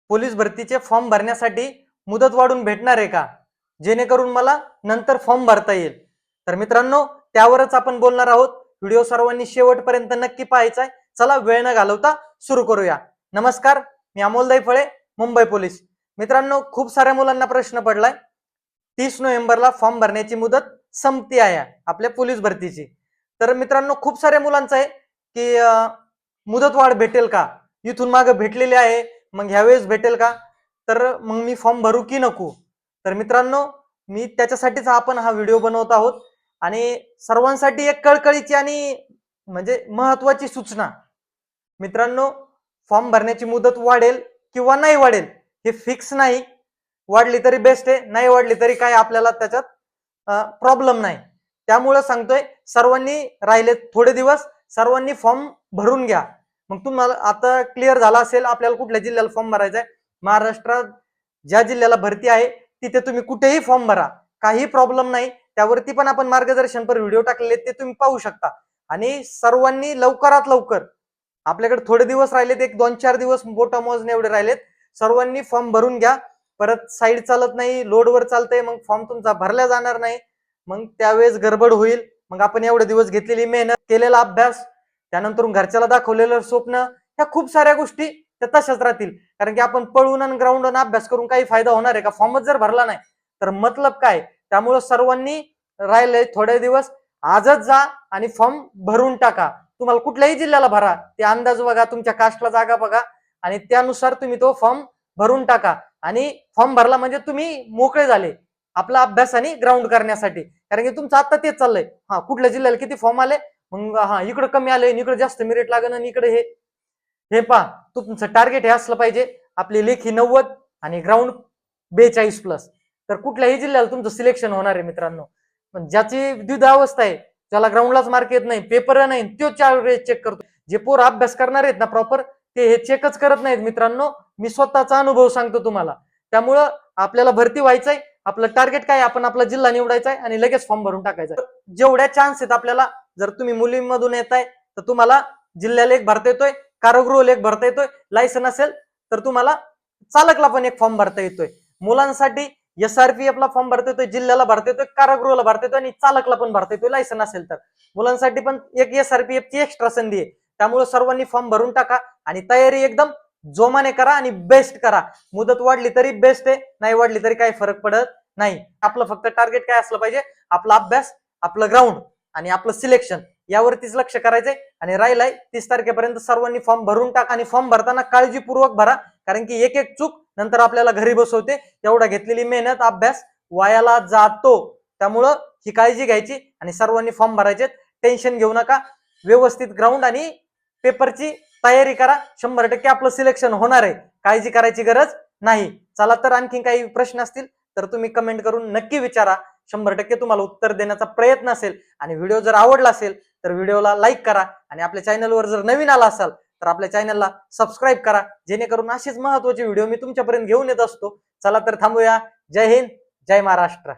Police भरतीचे form भरण्यासाठी मुदत वाढून भेटणार आहे का, जेणेकरून मला नंतर फॉर्म भरता येईल? तर मित्रांनो, त्यावरच आपण बोलणार आहोत. व्हिडिओ सर्वांनी शेवटपर्यंत नक्की पाहायचा आहे. चला वेळ न घालवता सुरू करूया. नमस्कार, मी अमोल दैफळे, मुंबई पोलीस. मित्रांनो, खूप साऱ्या मुलांना प्रश्न पडलाय, 30 नोव्हेंबरला फॉर्म भरण्याची मुदत संपती आहे आपल्या पोलीस भरतीची. तर मित्रांनो, खूप साऱ्या मुलांचं आहे की मुदत वाढ भेटेल का, इथून मागे भेटलेली आहे, मग ह्यावेळेस भेटेल का, तर मग मी फॉर्म भरू की नको? तर मित्रांनो, मी त्याच्यासाठीच आपण हा व्हिडिओ बनवत आहोत आणि सर्वांसाठी एक कळकळीची आणि म्हणजे महत्वाची सूचना. मित्रांनो, फॉर्म भरण्याची मुदत वाढेल किंवा नाही वाढेल हे फिक्स नाही. वाढली तरी बेस्ट आहे, नाही वाढली तरी काय आपल्याला त्याच्यात प्रॉब्लेम नाही. त्यामुळे सांगतोय, सर्वांनी राहिले थोडे दिवस, सर्वांनी फॉर्म भरून घ्या. मग तुम्हाला आता क्लिअर झाला असेल आपल्याला कुठल्या जिल्ह्याला फॉर्म भरायचा आहे. महाराष्ट्रात ज्या जिल्ह्याला भरती आहे तिथे तुम्ही कुठेही फॉर्म भरा, काही प्रॉब्लेम नाही. त्यावरती पण आपण मार्गदर्शनपर व्हिडिओ टाकलेले ते तुम्ही पाहू शकता. आणि सर्वांनी लवकरात लवकर, आपल्याकडे थोडे दिवस राहिलेत, एक 2-4 दिवस बोटा मोजणे एवढे राहिलेत, सर्वांनी फॉर्म भरून घ्या. परत साईड चालत नाही, लोडवर चालतंय, मग फॉर्म तुमचा भरला जाणार नाही, मग त्यावेळेस गडबड होईल. मग आपण एवढे दिवस घेतलेली मेहनत, केलेला अभ्यास, त्यानंतर घरच्याला दाखवलेलं स्वप्न, ह्या खूप साऱ्या गोष्टी त्या तशाच राहतील. कारण की आपण पळून आणि ग्राउंडवर अभ्यास करून काही फायदा होणार आहे का? फॉर्मच जर भरला नाही तर मतलब काय? त्यामुळे सर्वांनी राहिले थोडे दिवस, आजच जा आणि फॉर्म भरून टाका. तुम्हाला कुठल्याही जिल्ह्याला भरा, ते अंदाज बघा, तुमच्या कास्टला जागा बघा आणि त्यानुसार तुम्ही तो फॉर्म भरून टाका. आणि फॉर्म भरला म्हणजे तुम्ही मोकळे झाले आपला अभ्यास आणि ग्राउंड करण्यासाठी. कारण की तुमचं आता तेच चाललंय, हा कुठल्या जिल्ह्याला किती फॉर्म आले, मग हा इकडे कमी आले, इकडे जास्त मेरिट लागेल आणि इकडे हे पहा, तुमचं टार्गेट हे असलं पाहिजे, आपली लेखी 90 आणि ग्राउंड 42+. तर कुठल्याही जिल्ह्याला तुमचं सिलेक्शन होणार आहे मित्रांनो. पण ज्याची द्विधावस्था आहे, ज्याला ग्राउंडलाच मार्क येत नाही, पेपर नाही, तो 4 वेळेस चेक करतो. जे पोर अभ्यास करणार आहेत ना प्रॉपर, ते हे चेकच करत नाहीत मित्रांनो. मी स्वतःचा अनुभव सांगतो तुम्हाला. त्यामुळं आपल्याला भरती व्हायचंय, आपलं टार्गेट काय, आपण आपला जिल्हा निवडायचा आहे आणि लगेच फॉर्म भरून टाकायचा. जेवढ्या चान्स आहेत आपल्याला, जर तुम्ही मुलींमधून येताय तर तुम्हाला जिल्ह्याला एक भरता येतोय, कारागृह एक भरता येतोय, लायसन असेल तर तुम्हाला चालकला पण एक फॉर्म भरता येतोय. मुलांसाठी SRPF ला फॉर्म भरता येतोय, जिल्ह्याला भरता येतोय, कारागृहाला भरता येतोय आणि चालकला पण भरता येतोय लायसन असेल तर. मुलांसाठी पण एक SRPF ची एक्स्ट्रा संधी आहे. त्यामुळे सर्वांनी फॉर्म भरून टाका आणि तयारी एकदम जोमाने करा आणि बेस्ट करा. मुदत वाढली तरी बेस्ट आहे, नाही वाढली तरी काही फरक पडत नाही. आपलं फक्त टार्गेट काय असलं पाहिजे, आपला अभ्यास, आपलं ग्राउंड आणि आपलं सिलेक्शन यावरतीच लक्ष करायचंय. आणि राहिलाय 30 तारखेपर्यंत सर्वांनी फॉर्म भरून टाका आणि फॉर्म भरताना काळजीपूर्वक भरा. कारण की एक एक चूक नंतर आपल्याला घरी बसवते. एवढा घेतलेली मेहनत, अभ्यास वायाला जातो. त्यामुळं ही काळजी घ्यायची आणि सर्वांनी फॉर्म भरायचे. टेन्शन घेऊ नका, व्यवस्थित ग्राउंड आणि पेपरची तयारी करा. 100% आपलं सिलेक्शन होणार आहे, काळजी करायची गरज नाही. चला तर, आणखी काही प्रश्न असतील तर तुम्ही कमेंट करून नक्की विचारा. 100% तुम्हाला उत्तर देण्याचा प्रयत्न असेल. आणि व्हिडिओ जर आवडला असेल तर व्हिडिओला लाईक करा आणि आपल्या चॅनलवर जर नवीन आला असाल तर आपल्या चॅनलला सबस्क्राईब करा, जेणेकरून अशीच महत्त्वाची व्हिडिओ मी तुमच्यापर्यंत घेऊन येत असतो. चला तर थांबूया. जय हिंद, जय महाराष्ट्र.